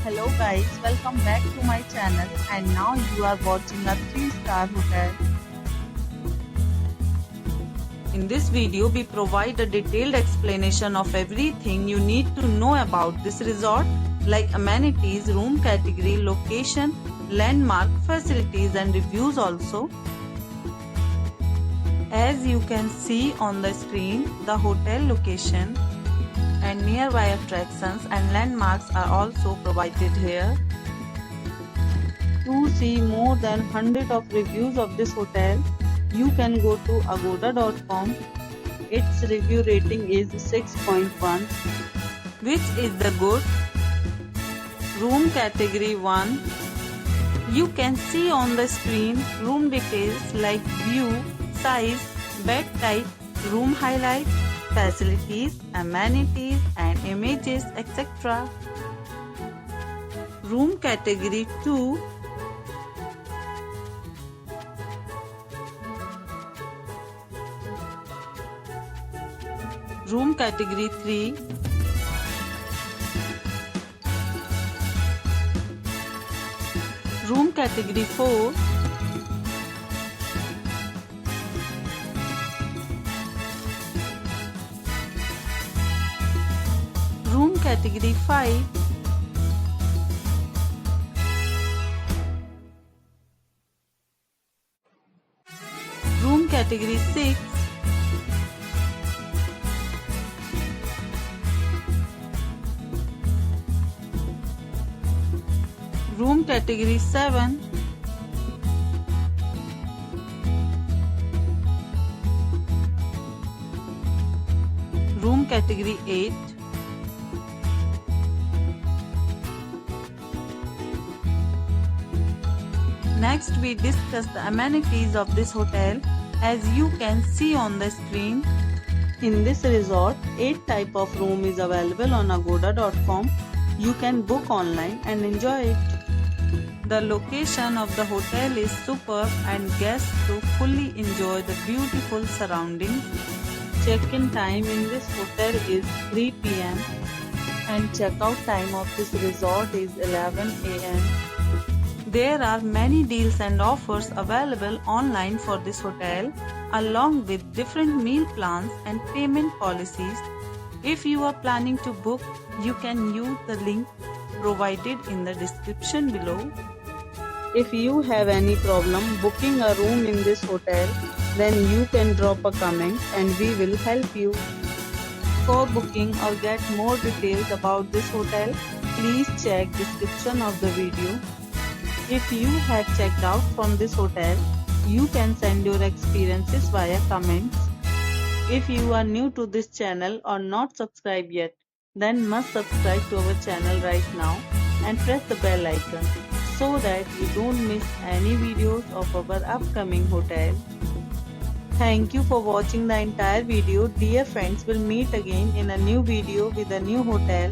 Hello guys, welcome back to my channel and now you are watching a 3-star hotel. In this video we provide a detailed explanation of everything you need to know about this resort like amenities, room category, location, landmark, facilities and reviews also. As you can see on the screen, the hotel location and nearby attractions and landmarks are also provided here. To see more than 100 of reviews of this hotel, you can go to agoda.com. Its review rating is 6.1, which is the good. Room category 1. You can see on the screen room details like view, size, bed type, room highlights, facilities, amenities and images, etc. Room category 2. Room category 3. Room category 4. Room category 5. Room category 6. Room category 7. Room category 8. Next we discuss the amenities of this hotel. As you can see on the screen, in this resort 8 type of room is available on agoda.com. You can book online and enjoy it. The location of the hotel is superb and guests to fully enjoy the beautiful surroundings. Check-in time in this hotel is 3 p.m. and check-out time of this resort is 11 a.m. There are many deals and offers available online for this hotel, along with different meal plans and payment policies. If you are planning to book, you can use the link provided in the description below. If you have any problem booking a room in this hotel, then you can drop a comment and we will help you. For booking or get more details about this hotel, please check description of the video. If you have checked out from this hotel, you can send your experiences via comments. If you are new to this channel or not subscribed yet, then must subscribe to our channel right now and press the bell icon so that you don't miss any videos of our upcoming hotel. Thank you for watching the entire video. Dear friends, we'll meet again in a new video with a new hotel.